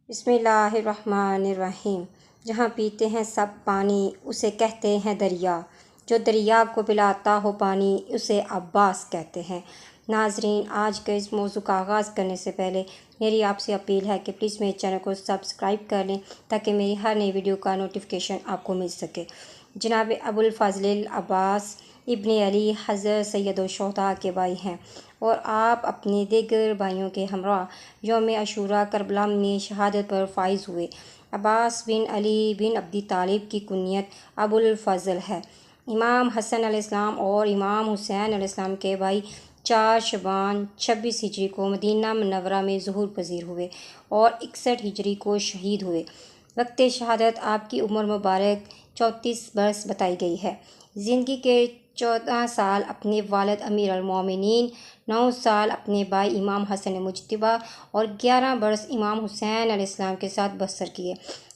بسم اللہ الرحمن الرحیم۔ جہاں پیتے ہیں سب پانی اسے کہتے ہیں دریا، جو دریا کو پلاتا ہو پانی اسے عباس کہتے ہیں۔ ناظرین، آج کے اس موضوع کا آغاز کرنے سے پہلے میری آپ سے اپیل ہے کہ پلیز میرے چینل کو سبسکرائب کر لیں تاکہ میری ہر نئی ویڈیو کا نوٹیفیکیشن آپ کو مل سکے۔ جناب ابوالفضل العباس ابن علی حضرت سید الشہداء کے بھائی ہیں اور آپ اپنے دیگر بھائیوں کے ہمراہ یوم عاشوراء کربلا میں شہادت پر فائز ہوئے۔ عباس بن علی بن ابی طالب کی کنیت ابوالفضل ہے۔ امام حسن علیہ السلام اور امام حسین علیہ السلام کے بھائی 4 شعبان 26 ہجری کو مدینہ منورہ میں ظہور پذیر ہوئے اور 61 ہجری کو شہید ہوئے۔ وقت شہادت آپ کی عمر مبارک 34 برس بتائی گئی ہے۔ زندگی کے 14 سال اپنے والد امیر المومنین، 9 سال اپنے بھائی امام حسن مجتبیٰ اور 11 برس امام حسین علیہ السلام کے ساتھ بسر کیے۔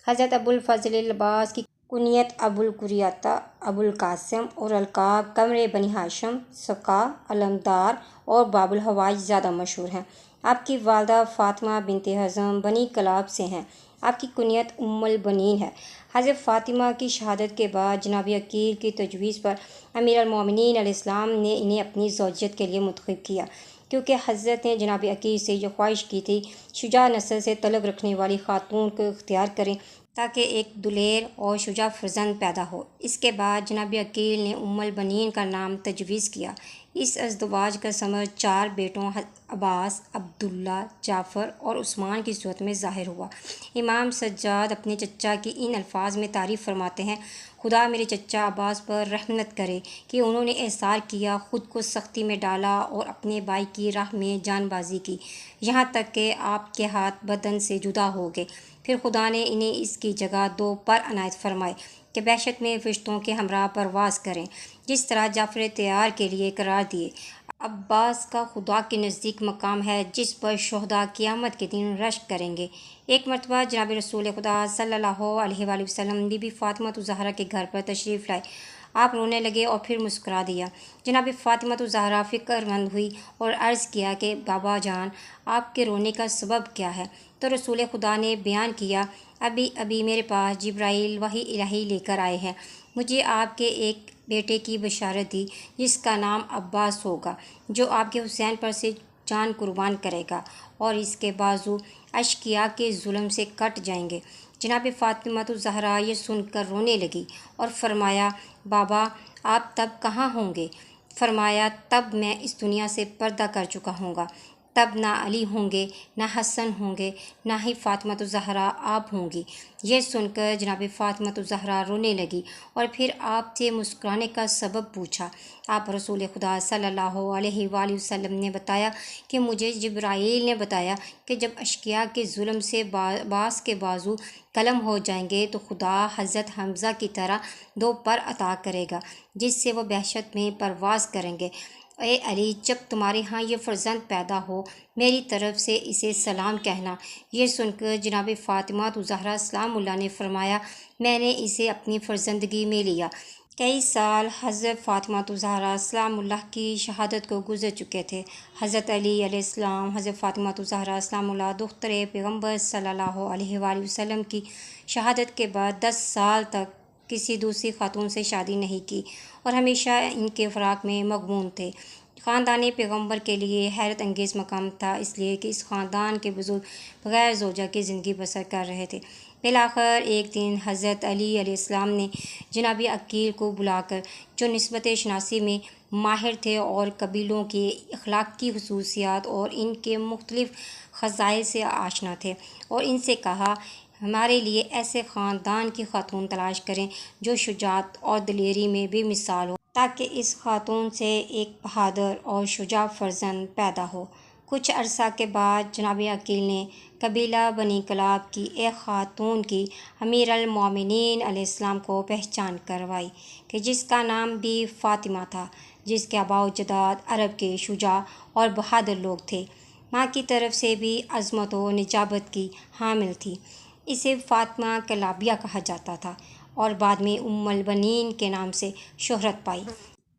حضرت ابوالفضل العباس کی کنیت ابوالقریۃ، ابوالقاسم اور القاب قمر بنی ہاشم، سقا، علمدار اور باب الحوائج زیادہ مشہور ہیں۔ آپ کی والدہ فاطمہ بنت حزم بنی کلاب سے ہیں۔ آپ کی کنیت ام البنین ہے۔ حضرت فاطمہ کی شہادت کے بعد جناب عقیل کی تجویز پر امیر المومنین علیہ السلام نے انہیں اپنی زوجیت کے لیے منتخب کیا، کیونکہ حضرت نے جناب عقیل سے یہ خواہش کی تھی شجاع نسل سے تعلق رکھنے والی خاتون کو اختیار کریں تاکہ ایک دلیر اور شجاع فرزند پیدا ہو۔ اس کے بعد جناب عقیل نے ام البنین کا نام تجویز کیا۔ اس ازدواج کا ثمر 4 بیٹوں عباس، عبداللہ، جعفر اور عثمان کی صورت میں ظاہر ہوا۔ امام سجاد اپنے چچا کی ان الفاظ میں تعریف فرماتے ہیں: خدا میرے چچا عباس پر رحمت کرے کہ انہوں نے ایثار کیا، خود کو سختی میں ڈالا اور اپنے بھائی کی راہ میں جان بازی کی، یہاں تک کہ آپ کے ہاتھ بدن سے جدا ہو گئے۔ پھر خدا نے انہیں اس کی جگہ 2 پر عنایت فرمائے کہ بحشت میں فرشتوں کے ہمراہ پرواز کریں، جس طرح جعفر طیار کے لیے قرار دیے۔ عباس کا خدا کے نزدیک مقام ہے جس پر شہداء قیامت کے دن رشک کریں گے۔ ایک مرتبہ جناب رسول خدا صلی اللہ علیہ وآلہ وسلم بی بی فاطمہ الزہرا کے گھر پر تشریف لائے۔ آپ رونے لگے اور پھر مسکرا دیا۔ جناب فاطمہ الزہرا فکر مند ہوئی اور عرض کیا کہ بابا جان، آپ کے رونے کا سبب کیا ہے؟ تو رسول خدا نے بیان کیا: ابھی میرے پاس جبرائیل وحی الہی لے کر آئے ہیں، مجھے آپ کے ایک بیٹے کی بشارت دی جس کا نام عباس ہوگا، جو آپ کے حسین پر سے جان قربان کرے گا اور اس کے بازو اشقیاء کے ظلم سے کٹ جائیں گے۔ جناب فاطمہ الزہرا یہ سن کر رونے لگی اور فرمایا: بابا، آپ تب کہاں ہوں گے؟ فرمایا: تب میں اس دنیا سے پردہ کر چکا ہوں گا، تب نہ علی ہوں گے، نہ حسن ہوں گے، نہ ہی فاطمہ الزہرا آپ ہوں گی۔ یہ سن کر جناب فاطمہ الزہرا رونے لگی اور پھر آپ سے مسکرانے کا سبب پوچھا۔ آپ رسول خدا صلی اللہ علیہ وآلہ وسلم نے بتایا کہ مجھے جبرائیل نے بتایا کہ جب اشقیاء کے ظلم سے عباس کے بازو قلم ہو جائیں گے تو خدا حضرت حمزہ کی طرح 2 پر عطا کرے گا جس سے وہ بحشت میں پرواز کریں گے۔ اے علی، جب تمہارے ہاں یہ فرزند پیدا ہو میری طرف سے اسے سلام کہنا۔ یہ سن کر جناب فاطمہ الزہرا سلام اللہ نے فرمایا: میں نے اسے اپنی فرزندگی میں لیا۔ کئی سال حضرت فاطمہ الزہرا سلام اللہ کی شہادت کو گزر چکے تھے۔ حضرت علی علیہ السلام حضرت فاطمہ الزہرا سلام اللہ دختر پیغمبر صلی اللہ علیہ وآلہ وسلم کی شہادت کے بعد 10 سال تک کسی دوسری خاتون سے شادی نہیں کی اور ہمیشہ ان کے فراق میں مغموم تھے۔ خاندان پیغمبر کے لیے حیرت انگیز مقام تھا، اس لیے کہ اس خاندان کے بزرگ بغیر زوجہ کی زندگی بسر کر رہے تھے۔ بالآخر ایک دن حضرت علی علیہ السلام نے جناب عقیل کو بلا کر، جو نسبت شناسی میں ماہر تھے اور قبیلوں کے اخلاقی خصوصیات اور ان کے مختلف خصائل سے آشنا تھے، اور ان سے کہا: ہمارے لیے ایسے خاندان کی خاتون تلاش کریں جو شجاعت اور دلیری میں بھی مثال ہو، تاکہ اس خاتون سے ایک بہادر اور شجاع فرزند پیدا ہو۔ کچھ عرصہ کے بعد جناب عقیل نے قبیلہ بنی کلاب کی ایک خاتون کی امیر المومنین علیہ السلام کو پہچان کروائی کہ جس کا نام بھی فاطمہ تھا، جس کے آباء و اجداد عرب کے شجاع اور بہادر لوگ تھے۔ ماں کی طرف سے بھی عظمت و نجابت کی حامل تھی۔ اسے فاطمہ کلابیہ کہا جاتا تھا اور بعد میں ام البنین کے نام سے شہرت پائی۔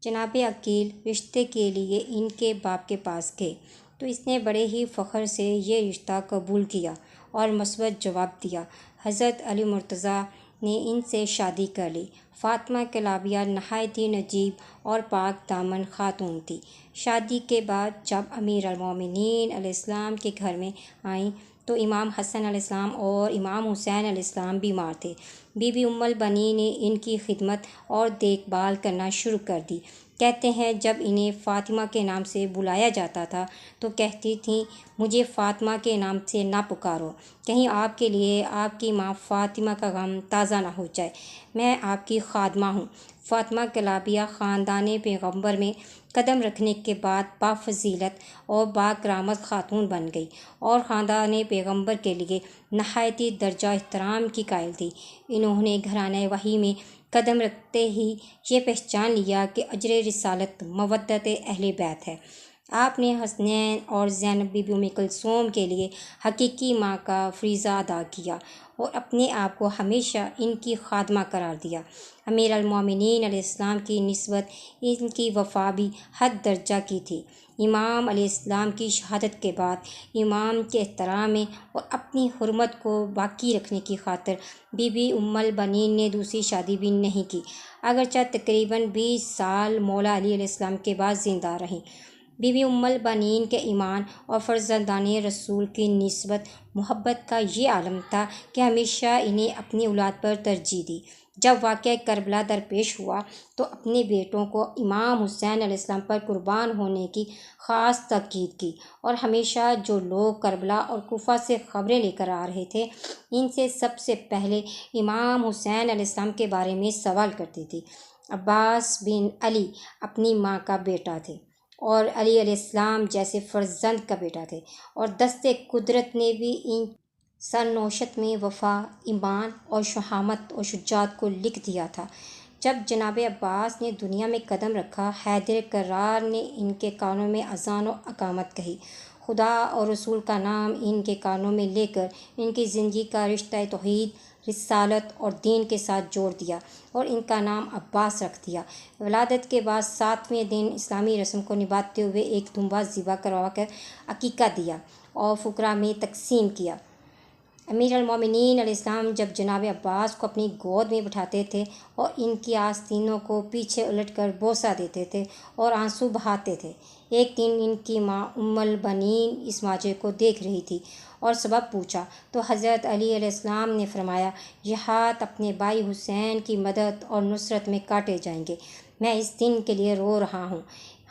جناب عقیل رشتے کے لیے ان کے باپ کے پاس گئے تو اس نے بڑے ہی فخر سے یہ رشتہ قبول کیا اور مثبت جواب دیا۔ حضرت علی مرتضیٰ نے ان سے شادی کر لی۔ فاطمہ کلابیہ نہایت ہی نجیب اور پاک دامن خاتون تھی۔ شادی کے بعد جب امیر المومنین علیہ السلام کے گھر میں آئیں تو امام حسن علیہ السلام اور امام حسین علیہ السلام بیمار تھے۔ بی بی ام البنین نے ان کی خدمت اور دیکھ بھال کرنا شروع کر دی۔ کہتے ہیں جب انہیں فاطمہ کے نام سے بلایا جاتا تھا تو کہتی تھیں مجھے فاطمہ کے نام سے نہ پکارو، کہیں آپ کے لیے آپ کی ماں فاطمہ کا غم تازہ نہ ہو جائے، میں آپ کی خادمہ ہوں۔ فاطمہ کلابیہ خاندان پیغمبر میں قدم رکھنے کے بعد بافضیلت اور باکرامت خاتون بن گئی اور خاندان پیغمبر کے لیے نہایتی درجہ احترام کی قائل تھی۔ انہوں نے گھرانہ وحی میں قدم رکھتے ہی یہ پہچان لیا کہ اجر رسالت مودت اہل بیت ہے۔ آپ نے حسنین اور زینب بی بی ام کلثوم کے لیے حقیقی ماں کا فریضہ ادا کیا اور اپنے آپ کو ہمیشہ ان کی خادمہ قرار دیا۔ امیر المومنین علیہ السلام کی نسبت ان کی وفا بھی حد درجہ کی تھی۔ امام علیہ السلام کی شہادت کے بعد امام کے احترام میں اور اپنی حرمت کو باقی رکھنے کی خاطر بی بی ام البنین نے دوسری شادی بھی نہیں کی، اگرچہ تقریباً 20 سال مولا علی علیہ السلام کے بعد زندہ رہیں۔ بی بی ام البنین کے ایمان اور فرزندان رسول کی نسبت محبت کا یہ عالم تھا کہ ہمیشہ انہیں اپنی اولاد پر ترجیح دی۔ جب واقعہ کربلا درپیش ہوا تو اپنے بیٹوں کو امام حسین علیہ السلام پر قربان ہونے کی خاص تاکید کی اور ہمیشہ جو لوگ کربلا اور کوفہ سے خبریں لے کر آ رہے تھے ان سے سب سے پہلے امام حسین علیہ السلام کے بارے میں سوال کرتی تھی۔ عباس بن علی اپنی ماں کا بیٹا تھے اور علی علیہ السلام جیسے فرزند کا بیٹا تھے، اور دست قدرت نے بھی ان سرنوشت میں وفا، ایمان اور شہامت اور شجاعت کو لکھ دیا تھا۔ جب جناب عباس نے دنیا میں قدم رکھا، حیدر کرار نے ان کے کانوں میں اذان و اقامت کہی، خدا اور رسول کا نام ان کے کانوں میں لے کر ان کی زندگی کا رشتہ توحید، رسالت اور دین کے ساتھ جوڑ دیا اور ان کا نام عباس رکھ دیا۔ ولادت کے بعد 7ویں دن اسلامی رسم کو نبھاتے ہوئے ایک دمبا ذبح کروا کر عقیقہ دیا اور فقراء میں تقسیم کیا۔ امیر المومنین علیہ السلام جب جناب عباس کو اپنی گود میں بٹھاتے تھے اور ان کی آستینوں کو پیچھے الٹ کر بوسہ دیتے تھے اور آنسو بہاتے تھے۔ ایک دن ان کی ماں ام البنین اس ماجرے کو دیکھ رہی تھی اور سبب پوچھا تو حضرت علی علیہ السلام نے فرمایا، یہ ہاتھ اپنے بھائی حسین کی مدد اور نصرت میں کاٹے جائیں گے، میں اس دن کے لیے رو رہا ہوں۔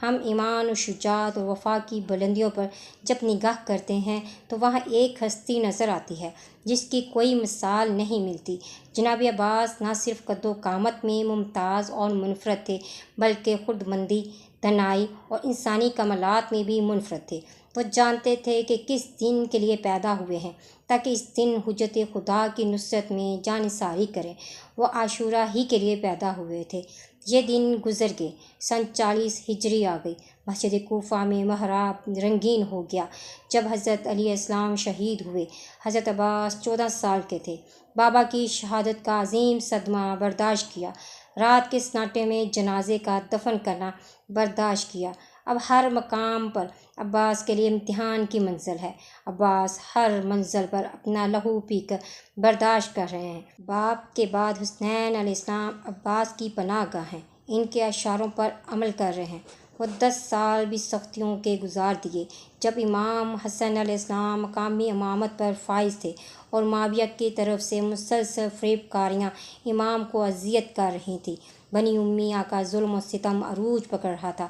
ہم ایمان و شجاعت اور وفا کی بلندیوں پر جب نگاہ کرتے ہیں تو وہاں ایک ہستی نظر آتی ہے جس کی کوئی مثال نہیں ملتی۔ جناب عباس نہ صرف قد و قامت میں ممتاز اور منفرد تھے بلکہ خودمندی، دانائی اور انسانی کمالات میں بھی منفرد تھے۔ وہ جانتے تھے کہ کس دن کے لیے پیدا ہوئے ہیں تاکہ اس دن حجت خدا کی نصرت میں جانثاری کریں۔ وہ عاشورہ ہی کے لیے پیدا ہوئے تھے۔ یہ دن گزر گئے، سن 40 ہجری آ گئی، مسجد کوفہ میں محراب رنگین ہو گیا جب حضرت علی السلام شہید ہوئے۔ حضرت عباس 14 سال کے تھے۔ بابا کی شہادت کا عظیم صدمہ برداشت کیا، رات کے سناٹے میں جنازے کا دفن کرنا برداشت کیا۔ اب ہر مقام پر عباس کے لیے امتحان کی منزل ہے۔ عباس ہر منزل پر اپنا لہو پی کر برداشت کر رہے ہیں۔ باپ کے بعد حسنین علیہ السلام عباس کی پناہ گاہ ہیں، ان کے اشعاروں پر عمل کر رہے ہیں۔ وہ 10 سال بھی سختیوں کے گزار دیے جب امام حسن علیہ السلام مقامی امامت پر فائز تھے اور معاویہ کی طرف سے مسلسل فریب کاریاں امام کو اذیت کر رہی تھیں۔ بنی امیہ کا ظلم و ستم عروج پکڑ رہا تھا۔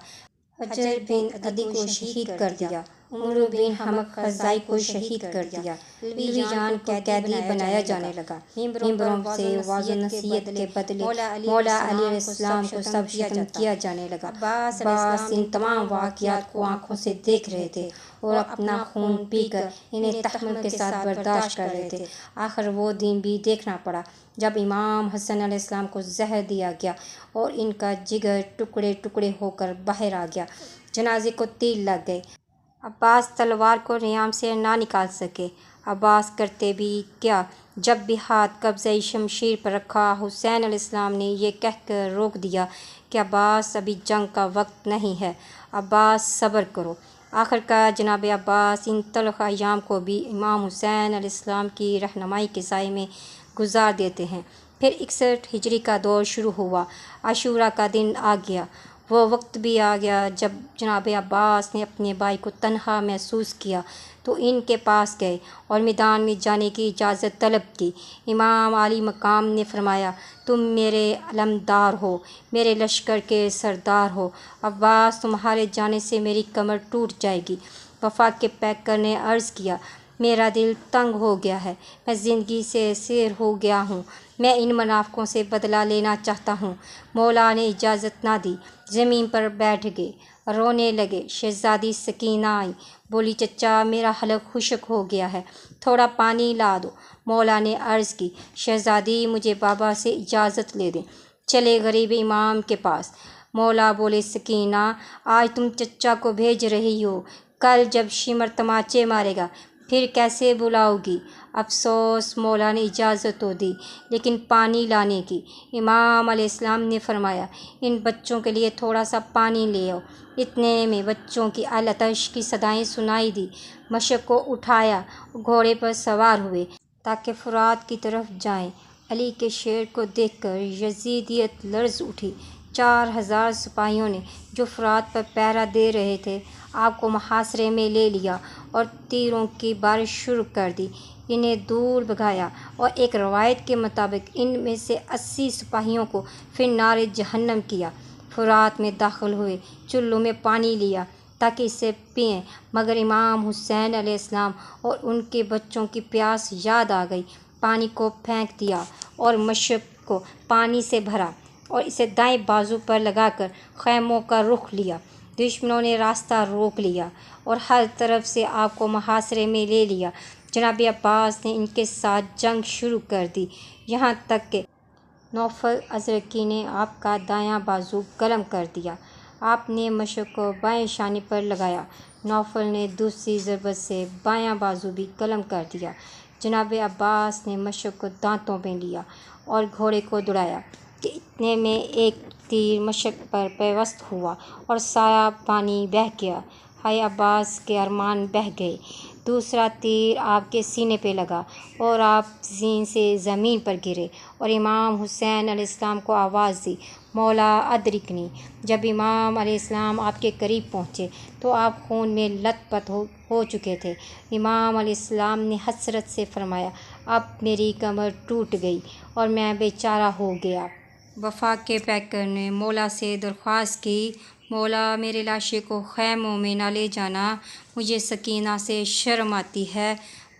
حجر بن عدی کو شہید کر دیا، عمرو بن حمق خزائی کو شہید کر دیا، علوی جان کو قیدی بنایا جانے لگا۔ ممبروں سے واعظ و نصیحت کے بدلے مولا علی علیہ السلام کو سب ختم کیا جانے لگا۔ عباس ان تمام واقعات کو آنکھوں سے دیکھ رہے تھے اور اپنا خون پی کر انہیں تحمل کے ساتھ برداشت کر رہے تھے۔ آخر وہ دن بھی دیکھنا پڑا جب امام حسن علیہ السلام کو زہر دیا گیا اور ان کا جگر ٹکڑے ٹکڑے ہو کر باہر آ گیا۔ جنازے کو تیر لگ گئے۔ عباس تلوار کو ریام سے نہ نکال سکے۔ عباس کرتے بھی کیا؟ جب بھی ہاتھ قبضہ شمشیر پر رکھا، حسین علیہ السلام نے یہ کہہ کر روک دیا کہ عباس ابھی جنگ کا وقت نہیں ہے، عباس صبر کرو۔ آخر کار جناب عباس ان تلخ ایام کو بھی امام حسین علیہ السلام کی رہنمائی کے سائے میں گزار دیتے ہیں۔ پھر 61 ہجری کا دور شروع ہوا۔ عاشورہ کا دن آ گیا۔ وہ وقت بھی آ گیا جب جناب عباس نے اپنے بھائی کو تنہا محسوس کیا تو ان کے پاس گئے اور میدان میں جانے کی اجازت طلب کی۔ امام عالی مقام نے فرمایا، تم میرے علمدار ہو، میرے لشکر کے سردار ہو، عباس تمہارے جانے سے میری کمر ٹوٹ جائے گی۔ وفاق کے پیکر نے عرض کیا، میرا دل تنگ ہو گیا ہے، میں زندگی سے اسیر ہو گیا ہوں، میں ان منافقوں سے بدلہ لینا چاہتا ہوں۔ مولا نے اجازت نہ دی، زمین پر بیٹھ گئے، رونے لگے۔ شہزادی سکینہ آئی، بولی چچا میرا حلق خشک ہو گیا ہے، تھوڑا پانی لا دو۔ مولا نے عرض کی، شہزادی مجھے بابا سے اجازت لے دیں، چلے غریب امام کے پاس۔ مولا بولے سکینہ آج تم چچا کو بھیج رہی ہو، کل جب شمر تماچے مارے گا پھر کیسے بلاؤ گی؟ افسوس مولا نے اجازت تو دی لیکن پانی لانے کی۔ امام علیہ السلام نے فرمایا، ان بچوں کے لیے تھوڑا سا پانی لے آؤ۔ اتنے میں بچوں کی العطش کی صدائیں سنائی دی۔ مشک کو اٹھایا، گھوڑے پر سوار ہوئے تاکہ فرات کی طرف جائیں۔ علی کے شیر کو دیکھ کر یزیدیت لرز اٹھی۔ 4000 سپاہیوں نے جو فرات پر پہرا دے رہے تھے آپ کو محاصرے میں لے لیا اور تیروں کی بارش شروع کر دی، انہیں دور بھگایا، اور ایک روایت کے مطابق ان میں سے 80 سپاہیوں کو پھر نار جہنم کیا۔ فرات میں داخل ہوئے، چلوں میں پانی لیا تاکہ اسے پئیں، مگر امام حسین علیہ السلام اور ان کے بچوں کی پیاس یاد آ گئی۔ پانی کو پھینک دیا اور مشک کو پانی سے بھرا اور اسے دائیں بازو پر لگا کر خیموں کا رخ لیا۔ دشمنوں نے راستہ روک لیا اور ہر طرف سے آپ کو محاصرے میں لے لیا۔ جناب عباس نے ان کے ساتھ جنگ شروع کر دی، یہاں تک کہ نوفل ازرقی نے آپ کا دایاں بازو قلم کر دیا۔ آپ نے مشک کو بائیں شانے پر لگایا، نوفل نے دوسری ضربت سے بایاں بازو بھی قلم کر دیا۔ جناب عباس نے مشک کو دانتوں میں لیا اور گھوڑے کو دوڑایا کہ اتنے میں ایک تیر مشک پر پیوست ہوا اور سارا پانی بہہ گیا۔ ہائے عباس کے ارمان بہہ گئے۔ دوسرا تیر آپ کے سینے پہ لگا اور آپ زین سے زمین پر گرے اور امام حسین علیہ السلام کو آواز دی، مولا ادرکنی۔ جب امام علیہ السلام آپ کے قریب پہنچے تو آپ خون میں لت پت ہو چکے تھے۔ امام علیہ السلام نے حسرت سے فرمایا، اب میری کمر ٹوٹ گئی اور میں بے چارہ ہو گیا۔ وفاق کے پیکر نے مولا سے درخواست کی، مولا میرے لاشے کو خیموں میں نہ لے جانا، مجھے سکینہ سے شرم آتی ہے،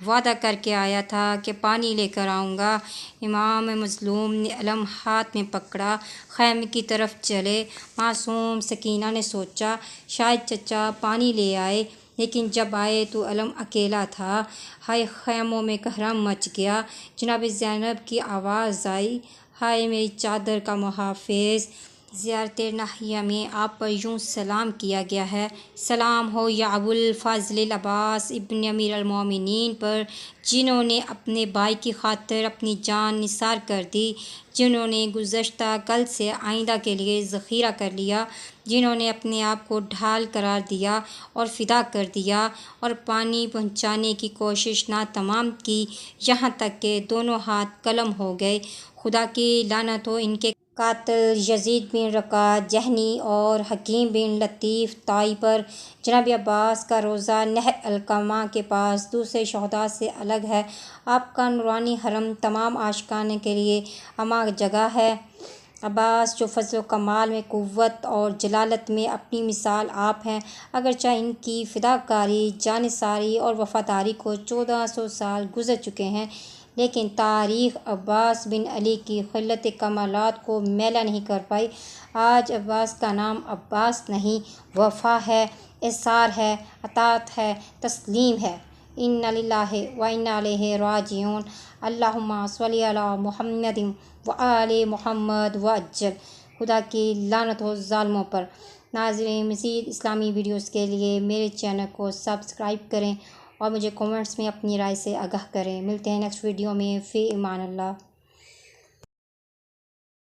وعدہ کر کے آیا تھا کہ پانی لے کر آؤں گا۔ امام مظلوم نے علم ہاتھ میں پکڑا، خیمے کی طرف چلے۔ معصوم سکینہ نے سوچا شاید چچا پانی لے آئے، لیکن جب آئے تو علم اکیلا تھا۔ ہائے خیموں میں کہرام مچ گیا۔ جناب زینب کی آواز آئی، ہائے میری چادر کا محافظ۔ زیارت ناحیہ میں آپ پر یوں سلام کیا گیا ہے، سلام ہو یا ابو الفضل العباس ابن امیر المومنین پر، جنہوں نے اپنے بھائی کی خاطر اپنی جان نثار کر دی، جنہوں نے گزشتہ کل سے آئندہ کے لیے ذخیرہ کر لیا، جنہوں نے اپنے آپ کو ڈھال قرار دیا اور فدا کر دیا اور پانی پہنچانے کی کوشش ناتمام کی، یہاں تک کہ دونوں ہاتھ قلم ہو گئے۔ خدا کی لعنت ہو ان کے قاتل یزید بن رقہ جہنی اور حکیم بن لطیف طائی پر۔ جناب عباس کا روضہ نہر القمہ کے پاس دوسرے شہداء سے الگ ہے۔ آپ کا نورانی حرم تمام عاشقان کے لیے ہمہ جگہ ہے۔ عباس جو فضل و کمال میں، قوت اور جلالت میں اپنی مثال آپ ہیں، اگرچہ ان کی فداکاری، جانثاری اور وفاداری کو 1400 سال گزر چکے ہیں، لیکن تاریخ عباس بن علی کی خلت کمالات کو میلا نہیں کر پائی۔ آج عباس کا نام عباس نہیں، وفا ہے، اصرار ہے، اطاعت ہے، تسلیم ہے۔ انا للہ و انا الیہ راجعون۔ اللہم صلی علی محمد و آل محمد وعجل۔ خدا کی لعنت ہو ظالموں پر۔ ناظرین، مزید اسلامی ویڈیوز کے لیے میرے چینل کو سبسکرائب کریں اور مجھے کومنٹس میں اپنی رائے سے آگاہ کریں۔ ملتے ہیں نیکسٹ ویڈیو میں، فی امان اللہ۔